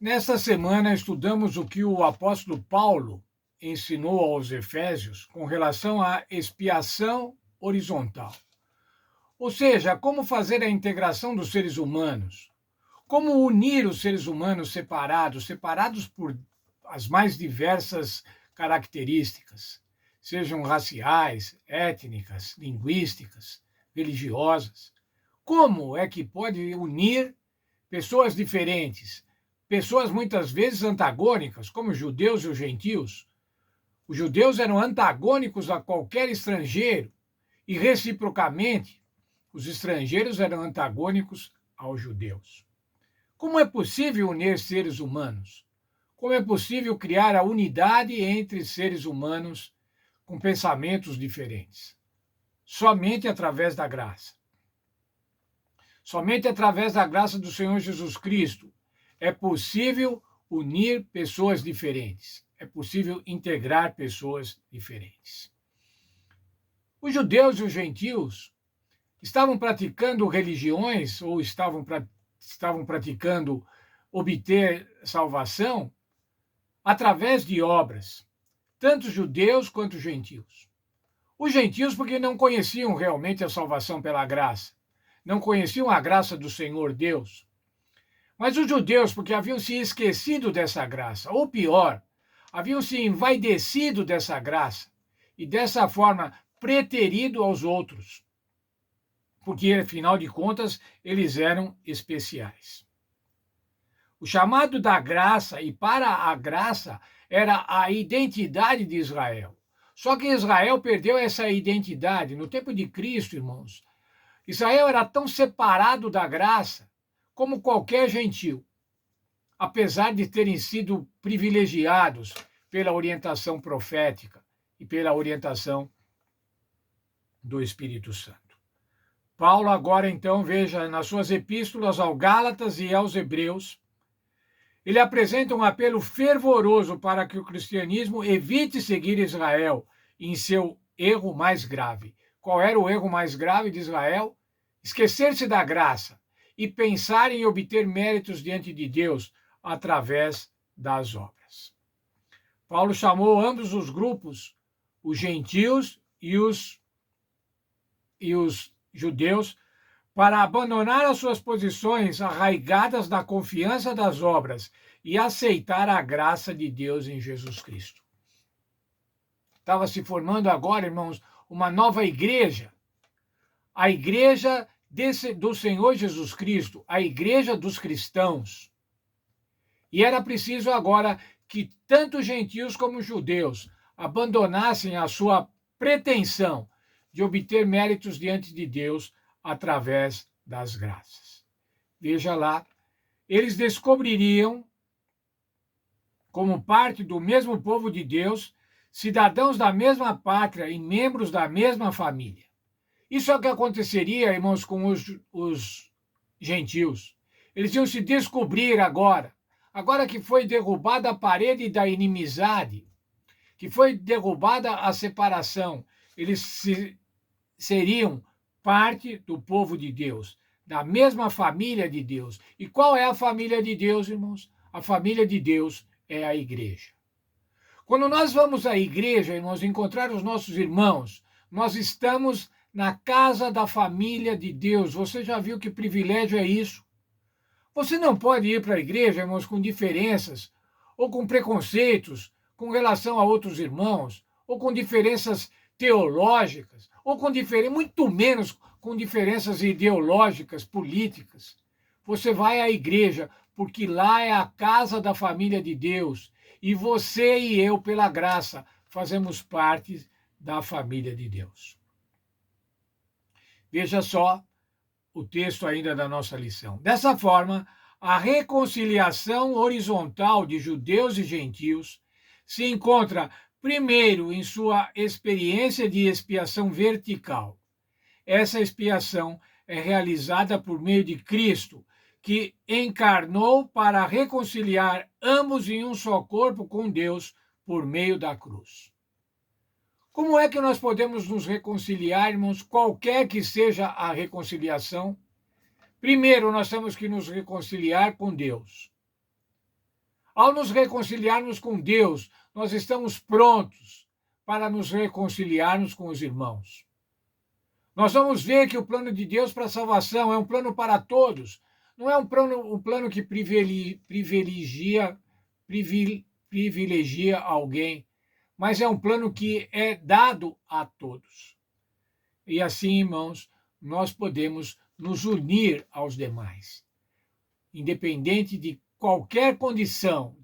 Nesta semana, estudamos o que o apóstolo Paulo ensinou aos Efésios com relação à expiação horizontal. Ou seja, como fazer a integração dos seres humanos, como unir os seres humanos separados por as mais diversas características, sejam raciais, étnicas, linguísticas, religiosas. Como é que pode unir pessoas diferentes, pessoas muitas vezes antagônicas, como os judeus e os gentios? Os judeus eram antagônicos a qualquer estrangeiro e, reciprocamente, os estrangeiros eram antagônicos aos judeus. Como é possível unir seres humanos? Como é possível criar a unidade entre seres humanos com pensamentos diferentes? Somente através da graça. Somente através da graça do Senhor Jesus Cristo é possível unir pessoas diferentes. É possível integrar pessoas diferentes. Os judeus e os gentios estavam praticando religiões ou estavam praticando obter salvação através de obras, tanto judeus quanto gentios. Os gentios porque não conheciam realmente a salvação pela graça, não conheciam a graça do Senhor Deus. Mas os judeus porque haviam se esquecido dessa graça, ou pior, haviam se envaidecido dessa graça e dessa forma preterido aos outros, porque, afinal de contas, eles eram especiais. O chamado da graça e para a graça era a identidade de Israel. Só que Israel perdeu essa identidade. No tempo de Cristo, irmãos, Israel era tão separado da graça como qualquer gentio, apesar de terem sido privilegiados pela orientação profética e pela orientação do Espírito Santo. Paulo agora, então, veja, nas suas epístolas ao Gálatas e aos Hebreus, ele apresenta um apelo fervoroso para que o cristianismo evite seguir Israel em seu erro mais grave. Qual era o erro mais grave de Israel? Esquecer-se da graça e pensar em obter méritos diante de Deus através das obras. Paulo chamou ambos os grupos, os gentios e os judeus, para abandonar as suas posições arraigadas na confiança das obras e aceitar a graça de Deus em Jesus Cristo. Estava se formando agora, irmãos, uma nova igreja, a igreja do Senhor Jesus Cristo, a igreja dos cristãos. E era preciso agora que tanto gentios como judeus abandonassem a sua pretensão de obter méritos diante de Deus através das graças. Veja lá, eles descobririam, como parte do mesmo povo de Deus, cidadãos da mesma pátria e membros da mesma família. Isso é o que aconteceria, irmãos, com os gentios. Eles iam se descobrir agora que foi derrubada a parede da inimizade, que foi derrubada a separação, eles seriam parte do povo de Deus, da mesma família de Deus. E qual é a família de Deus, irmãos? A família de Deus é a igreja. Quando nós vamos à igreja, irmãos, encontrar os nossos irmãos, nós estamos na casa da família de Deus. Você já viu que privilégio é isso? Você não pode ir para a igreja, irmãos, com diferenças ou com preconceitos com relação a outros irmãos, ou com diferenças teológicas, ou com muito menos com diferenças ideológicas, políticas. Você vai à igreja porque lá é a casa da família de Deus e você e eu, pela graça, fazemos parte da família de Deus. Veja só o texto ainda da nossa lição. Dessa forma, a reconciliação horizontal de judeus e gentios se encontra primeiro em sua experiência de expiação vertical. Essa expiação é realizada por meio de Cristo, que encarnou para reconciliar ambos em um só corpo com Deus por meio da cruz. Como é que nós podemos nos reconciliar, irmãos, qualquer que seja a reconciliação? Primeiro, nós temos que nos reconciliar com Deus. Ao nos reconciliarmos com Deus, nós estamos prontos para nos reconciliarmos com os irmãos. Nós vamos ver que o plano de Deus para a salvação é um plano para todos. Não é um plano que privilegia alguém, mas é um plano que é dado a todos. E assim, irmãos, nós podemos nos unir aos demais, independente de qualquer condição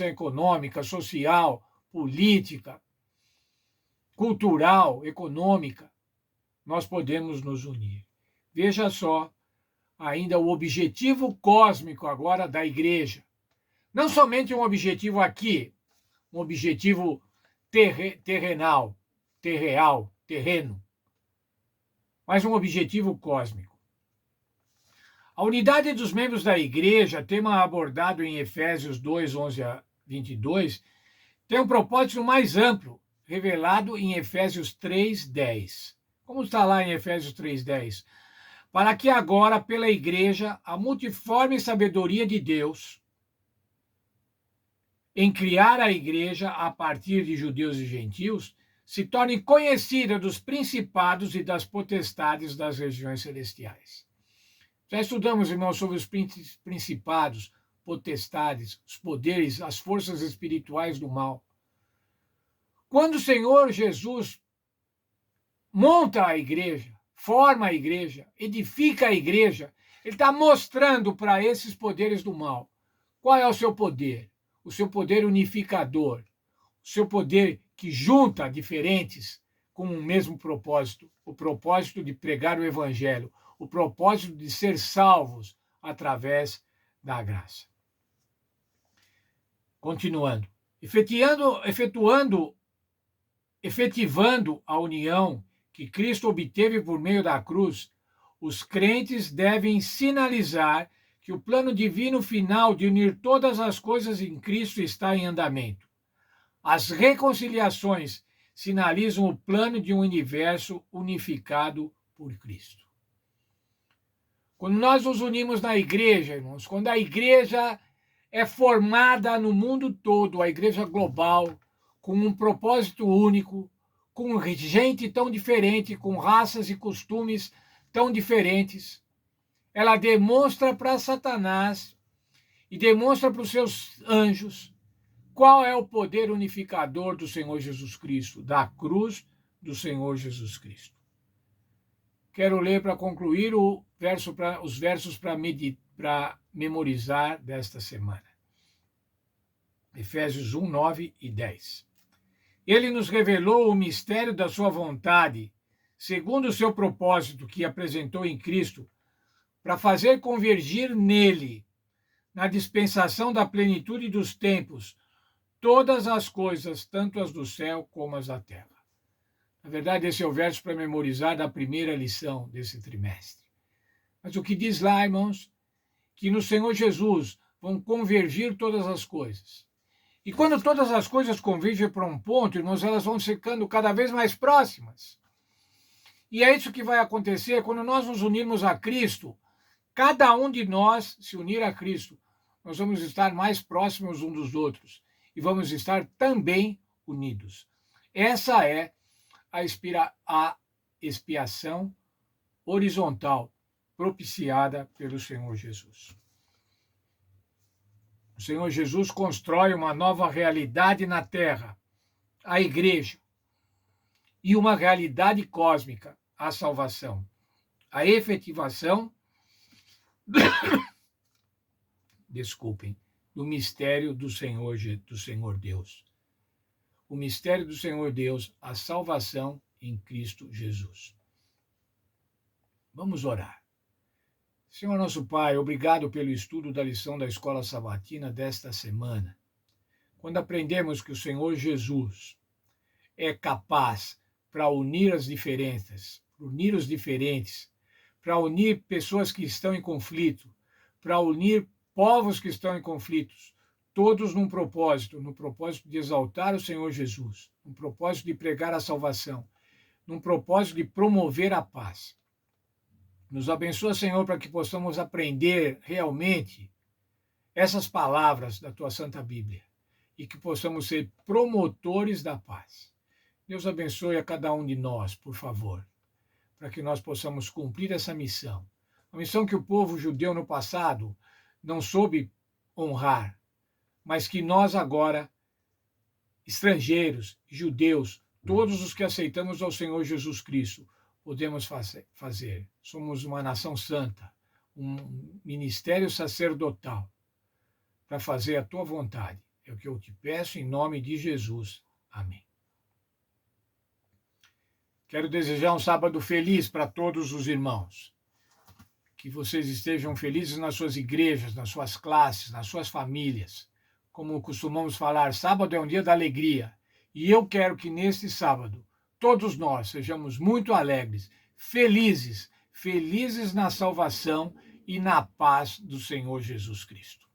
econômica, social, política, cultural, econômica, nós podemos nos unir. Veja só, ainda o objetivo cósmico agora da igreja. Não somente um objetivo aqui, um objetivo terreno, mas um objetivo cósmico. A unidade dos membros da igreja, tema abordado em Efésios 2, 11 a 22, tem um propósito mais amplo, revelado em Efésios 3, 10. Como está lá em Efésios 3, 10? Para que agora, pela igreja, a multiforme sabedoria de Deus, em criar a igreja a partir de judeus e gentios, se torne conhecida dos principados e das potestades das regiões celestiais. Já estudamos, irmãos, sobre os principados, potestades, os poderes, as forças espirituais do mal. Quando o Senhor Jesus monta a igreja, forma a igreja, edifica a igreja, ele está mostrando para esses poderes do mal qual é o seu poder unificador, o seu poder que junta diferentes com o mesmo propósito, o propósito de pregar o evangelho, o propósito de ser salvos através da graça. Continuando, efetivando a união que Cristo obteve por meio da cruz, os crentes devem sinalizar que o plano divino final de unir todas as coisas em Cristo está em andamento. As reconciliações sinalizam o plano de um universo unificado por Cristo. Quando nós nos unimos na igreja, irmãos, quando a igreja é formada no mundo todo, a igreja global, com um propósito único, com gente tão diferente, com raças e costumes tão diferentes, ela demonstra para Satanás e demonstra para os seus anjos qual é o poder unificador do Senhor Jesus Cristo, da cruz do Senhor Jesus Cristo. Quero ler para concluir os versos para memorizar desta semana. Efésios 1, 9 e 10. Ele nos revelou o mistério da sua vontade, segundo o seu propósito que apresentou em Cristo, para fazer convergir nele, na dispensação da plenitude dos tempos, todas as coisas, tanto as do céu como as da terra. Na verdade, esse é o verso para memorizar da primeira lição desse trimestre. Mas o que diz lá, irmãos, que no Senhor Jesus vão convergir todas as coisas. E quando todas as coisas convergem para um ponto, irmãos, elas vão ficando cada vez mais próximas. E é isso que vai acontecer quando nós nos unirmos a Cristo. Cada um de nós se unir a Cristo, nós vamos estar mais próximos uns dos outros e vamos estar também unidos. Essa é a expiação horizontal propiciada pelo Senhor Jesus. O Senhor Jesus constrói uma nova realidade na Terra, a igreja, e uma realidade cósmica, a salvação, a efetivação do mistério do Senhor Deus. O mistério do Senhor Deus, a salvação em Cristo Jesus. Vamos orar. Senhor nosso Pai, obrigado pelo estudo da lição da Escola Sabatina desta semana. Quando aprendemos que o Senhor Jesus é capaz para unir os diferentes, para unir pessoas que estão em conflito, para unir povos que estão em conflitos, todos no propósito de exaltar o Senhor Jesus, no propósito de pregar a salvação, no propósito de promover a paz. Nos abençoa, Senhor, para que possamos aprender realmente essas palavras da tua Santa Bíblia e que possamos ser promotores da paz. Deus abençoe a cada um de nós, por favor, para que nós possamos cumprir essa missão. A missão que o povo judeu no passado não soube honrar, mas que nós agora, estrangeiros, judeus, todos os que aceitamos ao Senhor Jesus Cristo, podemos fazer. Somos uma nação santa, um ministério sacerdotal, para fazer a tua vontade. É o que eu te peço em nome de Jesus. Amém. Quero desejar um sábado feliz para todos os irmãos. Que vocês estejam felizes nas suas igrejas, nas suas classes, nas suas famílias. Como costumamos falar, sábado é um dia da alegria. E eu quero que neste sábado, todos nós sejamos muito alegres, felizes na salvação e na paz do Senhor Jesus Cristo.